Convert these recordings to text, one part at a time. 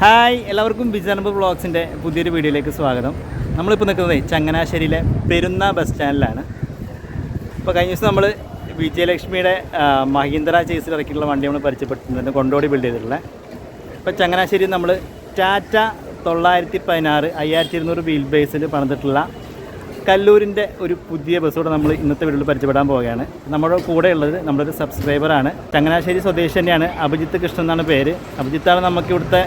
Hi, എല്ലാവർക്കും ബിജാനമ്പ് വ്ളോഗ്സിൻ്റെ പുതിയൊരു വീഡിയോയിലേക്ക് സ്വാഗതം. നമ്മളിപ്പോൾ നിൽക്കുന്നത് ചങ്ങനാശ്ശേരിയിലെ പെരുന്ന ബസ് സ്റ്റാൻഡിലാണ്. ഇപ്പോൾ കഴിഞ്ഞ ദിവസം നമ്മൾ വിജയലക്ഷ്മിയുടെ മഹീന്ദ്ര ചേസിൽ ഇറക്കിയിട്ടുള്ള വണ്ടി നമ്മൾ പരിചയപ്പെട്ടിട്ടുണ്ട്, കൊണ്ടോടി ബിൽഡ് ചെയ്തിട്ടുള്ളത്. ഇപ്പോൾ ചങ്ങനാശ്ശേരി നമ്മൾ ടാറ്റ 916 5200 വീൽ ബേസിൽ പണിതിട്ടുള്ള കല്ലൂരിൻ്റെ ഒരു പുതിയ ബസ്സോടെ നമ്മൾ ഇന്നത്തെ വീഡിയോയിൽ പരിചയപ്പെടാൻ പോവുകയാണ്. നമ്മുടെ കൂടെ ഉള്ളത് നമ്മളൊരു സബ്സ്ക്രൈബറാണ്, ചങ്ങനാശ്ശേരി സ്വദേശി തന്നെയാണ്, അഭിജിത്ത് കൃഷ്ണൻ എന്നാണ് പേര്. അഭിജിത്താണ് നമുക്ക് ഇവിടുത്തെ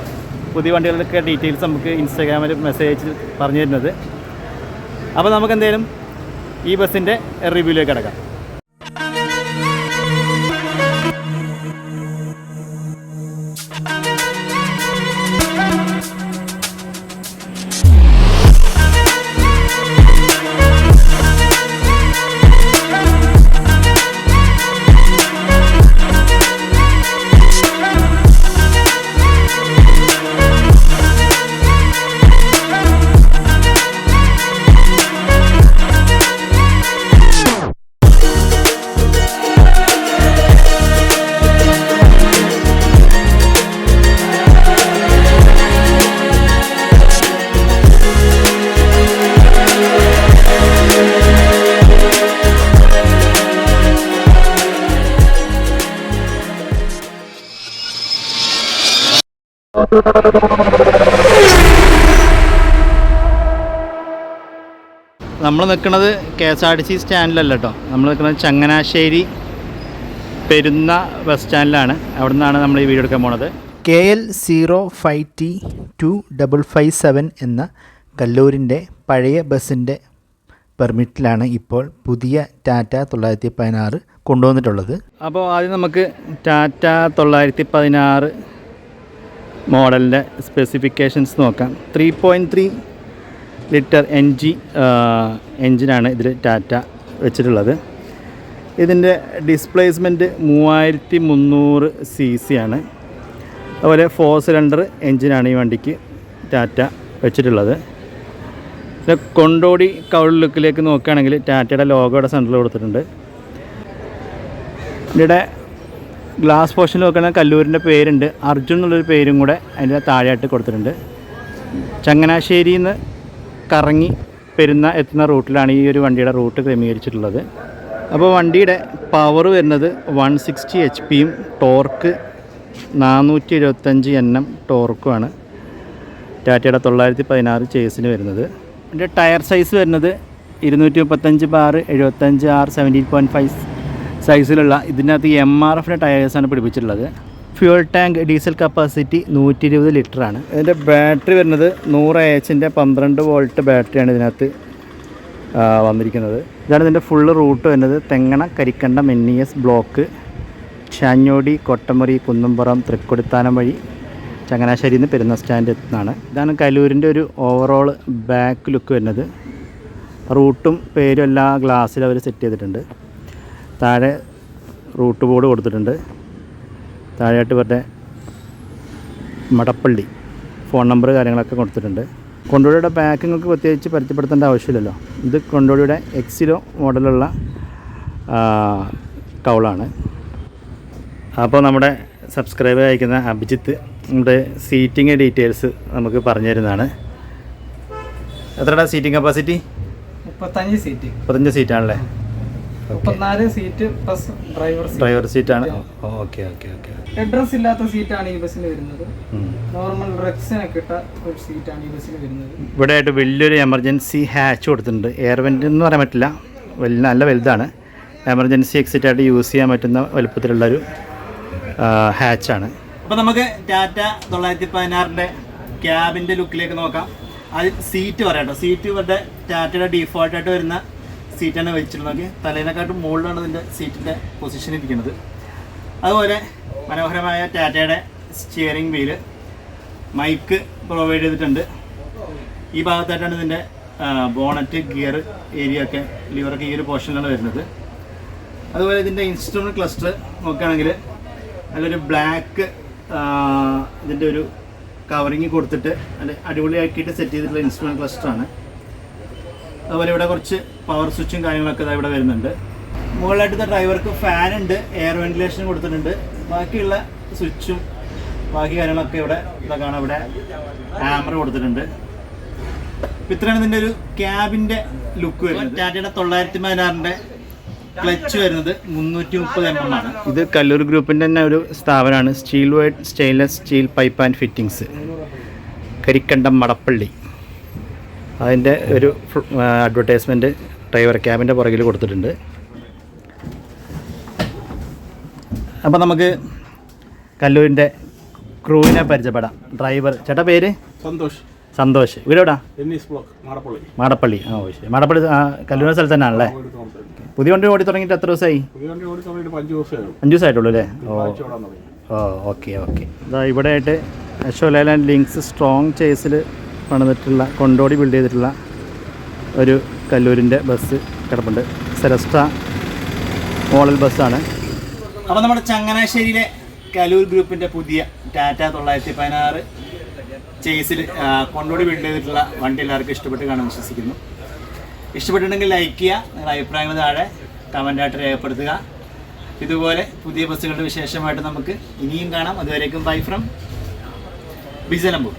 പുതിയ വണ്ടികളുടെ ഡീറ്റെയിൽസ് നമുക്ക് ഇൻസ്റ്റാഗ്രാമിൽ മെസ്സേജ് പറഞ്ഞു തരുന്നത്. അപ്പോൾ നമുക്ക് എന്തായാലും ഈ ബസ്സിൻ്റെ റിവ്യൂയിലേക്ക് കിടക്കാം. നമ്മൾ നിൽക്കുന്നത് KSRTC സ്റ്റാൻഡിലല്ല കേട്ടോ, നമ്മൾ നിൽക്കുന്നത് ചങ്ങനാശ്ശേരി പെരുന്ന ബസ് സ്റ്റാൻഡിലാണ്. അവിടെ നിന്നാണ് നമ്മൾ ഈ വീഡിയോ എടുക്കാൻ പോണത്. KL 05T2557 എന്ന കല്ലൂരിൻ്റെ പഴയ ബസ്സിൻ്റെ പെർമിറ്റിലാണ് ഇപ്പോൾ പുതിയ ടാറ്റ 916 കൊണ്ടുവന്നിട്ടുള്ളത്. അപ്പോൾ ആദ്യം നമുക്ക് ടാറ്റ 916 മോഡലിൻ്റെ സ്പെസിഫിക്കേഷൻസ് നോക്കാം. 3.3 ലിറ്റർ എൻജിനാണ് ഇതിൽ ടാറ്റ വെച്ചിട്ടുള്ളത്. ഇതിൻ്റെ ഡിസ്പ്ലേസ്മെൻറ്റ് 3300 cc ആണ്. അതുപോലെ 4 സിലിണ്ടർ എൻജിനാണ് ഈ വണ്ടിക്ക് ടാറ്റ വെച്ചിട്ടുള്ളത്. കൊണ്ടോടി കൗൾ ലുക്കിലേക്ക് നോക്കുകയാണെങ്കിൽ ടാറ്റയുടെ ലോഗോയുടെ സെൻറ്ററിൽ കൊടുത്തിട്ടുണ്ട്. ഇതിൻ്റെ ഗ്ലാസ് പോർഷനിൽ നോക്കുകയാണെങ്കിൽ കല്ലൂരിൻ്റെ പേരുണ്ട്, അർജുൻ എന്നുള്ളൊരു പേരും കൂടെ അതിൻ്റെ താഴെയായിട്ട് കൊടുത്തിട്ടുണ്ട്. ചങ്ങനാശ്ശേരിയിൽ നിന്ന് കറങ്ങി പെരുന്ന എത്തുന്ന റൂട്ടിലാണ് ഈ ഒരു വണ്ടിയുടെ റൂട്ട് ക്രമീകരിച്ചിട്ടുള്ളത്. അപ്പോൾ വണ്ടിയുടെ പവർ വരുന്നത് 160 HP-യും ടോർക്ക് 475 Nm ടോർക്കുമാണ് ടാറ്റയുടെ 916 ചേസിന് വരുന്നത്. ഇതിൻ്റെ ടയർ സൈസ് വരുന്നത് 235/75R 17.5 സൈസിലുള്ള ഇതിനകത്ത് MRF ടയേഴ്സാണ് പിടിപ്പിച്ചിട്ടുള്ളത്. ഫ്യൂൽ ടാങ്ക് ഡീസൽ കപ്പാസിറ്റി 120 ലിറ്ററാണ്. ഇതിൻ്റെ ബാറ്ററി വരുന്നത് 100 AH-ൻ്റെ 12 വോൾട്ട് ബാറ്ററിയാണ് ഇതിനകത്ത് വന്നിരിക്കുന്നത്. ഇതാണ് ഇതിൻ്റെ ഫുള്ള് റൂട്ട് വരുന്നത്. തെങ്ങണ, കരിക്കണ്ടം, NES ബ്ലോക്ക്, ചാഞ്ഞോടി, കൊട്ടമുറി, കുന്നംപുറം, തൃക്കൊടിത്താനം വഴി ചങ്ങനാശ്ശേരിയിൽ നിന്ന് പെരുന്ന സ്റ്റാൻഡ് എത്തുന്നതാണ്. ഇതാണ് കലൂരിൻ്റെ ഒരു ഓവറോൾ ബാക്ക് ലുക്ക് വരുന്നത്. റൂട്ടും പേരും എല്ലാ ഗ്ലാസ്സിലും അവർ സെറ്റ് ചെയ്തിട്ടുണ്ട്. താഴെ റൂട്ട് ബോർഡ് കൊടുത്തിട്ടുണ്ട്. താഴെയായിട്ട് ഇവരുടെ മടപ്പള്ളി ഫോൺ നമ്പർ കാര്യങ്ങളൊക്കെ കൊടുത്തിട്ടുണ്ട്. കൊണ്ടോടിയുടെ ബാക്ക് നിങ്ങൾക്ക് പ്രത്യേകിച്ച് പരിചയപ്പെടുത്തേണ്ട ആവശ്യമില്ലല്ലോ. ഇത് കൊണ്ടോടിയുടെ എക്സിലോ മോഡലുള്ള കൗളാണ്. അപ്പോൾ നമ്മുടെ സബ്സ്ക്രൈബർ അയക്കുന്ന അഭിജിത്ത് നമ്മുടെ സീറ്റിംഗ് ഡീറ്റെയിൽസ് നമുക്ക് പറഞ്ഞു തരുന്നതാണ്. എത്രയുടെ സീറ്റിംഗ് കപ്പാസിറ്റി? 35 സീറ്റാണല്ലേ? 34 സീറ്റ് പ്ലസ് ഡ്രൈവർ സീറ്റാണ്. Okay okay okay. ഹെഡ്രസ് ഇല്ലാത്ത സീറ്റാണ് ഈ ബസ്സിന് വരുന്നത്. നോർമൽ റെക്സിനൊക്കെ ഇട്ട ഒരു സീറ്റാണ് ഈ ബസ്സിന് വരുന്നത്. ഇവിടെ ആയിട്ട് വലിയൊരു എമർജൻസി ഹാച്ച് കൊടുത്തിട്ടുണ്ട്. എയർ വെൻ്റ് എന്ന് പറയാൻ പറ്റില്ല, നല്ല വലുതാണ്. എമർജൻസി എക്സിറ്റ് ആയിട്ട് യൂസ് ചെയ്യാൻ പറ്റുന്ന വലുപ്പത്തിലുള്ളൊരു ഹാച്ചാണ്. അപ്പോൾ നമുക്ക് ടാറ്റ 916ൻ്റെ ക്യാബിൻ്റെ ലുക്കിലേക്ക് നോക്കാം. അത് സീറ്റ് പറയാട്ടോ. സീറ്റ് ഇവരുടെ ടാറ്റയുടെ ഡീഫോൾട്ടായിട്ട് വരുന്ന സീറ്റാണ് വെച്ചിട്ടുള്ളത്. തലേനെക്കാട്ടും മുകളിലാണ് ഇതിൻ്റെ സീറ്റിൻ്റെ പൊസിഷൻ ഇരിക്കുന്നത്. അതുപോലെ മനോഹരമായ ടാറ്റയുടെ സ്റ്റിയറിംഗ് വീല്, മൈക്ക് പ്രൊവൈഡ് ചെയ്തിട്ടുണ്ട്. ഈ ഭാഗത്തായിട്ടാണ് ഇതിൻ്റെ ബോണറ്റ്, ഗിയർ ഏരിയ ഒക്കെ, ലിവറൊക്കെ ഈ ഒരു പോർഷനിലാണ് വരുന്നത്. അതുപോലെ ഇതിൻ്റെ ഇൻസ്ട്രുമെൻറ്റ് ക്ലസ്റ്റർ നോക്കുകയാണെങ്കിൽ നല്ലൊരു ബ്ലാക്ക് ഇതിൻ്റെ ഒരു കവറിങ് കൊടുത്തിട്ട് നല്ല അടിപൊളിയാക്കിയിട്ട് സെറ്റ് ചെയ്തിട്ടുള്ള ഇൻസ്ട്രുമെൻറ്റ് ക്ലസ്റ്ററാണ്. അതുപോലെ ഇവിടെ കുറച്ച് പവർ സ്വിച്ചും കാര്യങ്ങളൊക്കെ ഇവിടെ വരുന്നുണ്ട്. മുകളിലായിട്ട് ഡ്രൈവർക്ക് ഫാനുണ്ട്, എയർ വെന്റിലേഷൻ കൊടുത്തിട്ടുണ്ട്. ബാക്കിയുള്ള സ്വിച്ചും ബാക്കി കാര്യങ്ങളൊക്കെ ഇവിടെ ഇതാ കാണാം. ഇവിടെ ഹാമർ കൊടുത്തിട്ടുണ്ട്. ഇത്രയാണ് ഇതിൻ്റെ ഒരു ക്യാബിൻ്റെ ലുക്ക് വരുന്നത്. ടാറ്റയുടെ 916 ക്ലച്ച് വരുന്നത് 330 mm ആണ്. ഇത് കല്ലൂർ ഗ്രൂപ്പിൻ്റെ തന്നെ ഒരു സ്ഥാപനമാണ്. Steel white stainless steel pipe and fittings, Karikkandam Madappally. അതിൻ്റെ ഒരു അഡ്വർടൈസ്മെൻറ്റ് ഡ്രൈവർ ക്യാബിൻ്റെ പുറകിൽ കൊടുത്തിട്ടുണ്ട്. അപ്പോൾ നമുക്ക് കല്ലൂരിൻ്റെ ക്രൂവിനെ പരിചയപ്പെടാം. ഡ്രൈവർ ചേട്ടാ പേര് സന്തോഷ്. വീടെവിടാ? മാടപ്പള്ളി. ആ ശരി. മാടപ്പള്ളി കല്ലൂർ സ്ഥലത്ത് തന്നെയാണല്ലേ? പുതിയ വണ്ടി ഓടി തുടങ്ങിയിട്ട് എത്ര ദിവസമായി? 5 ദിവസമായിട്ടുള്ളൂ അല്ലേ? ഓക്കെ. ഇതാ ഇവിടെ ആയിട്ട് അശോക് ലേലാൻഡ് ലിങ്ക്സ് സ്ട്രോങ് ചേസിൽ പണിതിട്ടുള്ള കൊണ്ടോടി ബിൽഡ് ചെയ്തിട്ടുള്ള ഒരു കല്ലൂരിൻ്റെ ബസ് കിടപ്പുണ്ട്. സെലസ്റ്റ മോഡൽ ബസ്സാണ്. അപ്പോൾ നമ്മുടെ ചങ്ങനാശ്ശേരിയിലെ കല്ലൂർ ഗ്രൂപ്പിൻ്റെ പുതിയ ടാറ്റ 916 ചേസിൽ കൊണ്ടോടി ബിൽഡ് ചെയ്തിട്ടുള്ള വണ്ടി എല്ലാവർക്കും ഇഷ്ടപ്പെട്ട് കാണുമെന്ന് വിശ്വസിക്കുന്നു. ഇഷ്ടപ്പെട്ടിട്ടുണ്ടെങ്കിൽ ലൈക്ക് ചെയ്യുക. നിങ്ങളുടെ അഭിപ്രായങ്ങൾ താഴെ കമൻ്റായിട്ട് രേഖപ്പെടുത്തുക. ഇതുപോലെ പുതിയ ബസ്സുകളുടെ വിശേഷമായിട്ട് നമുക്ക് ഇനിയും കാണാം. അതുവരേക്കും ബൈ ഫ്രം ബിജലമ്പൂർ.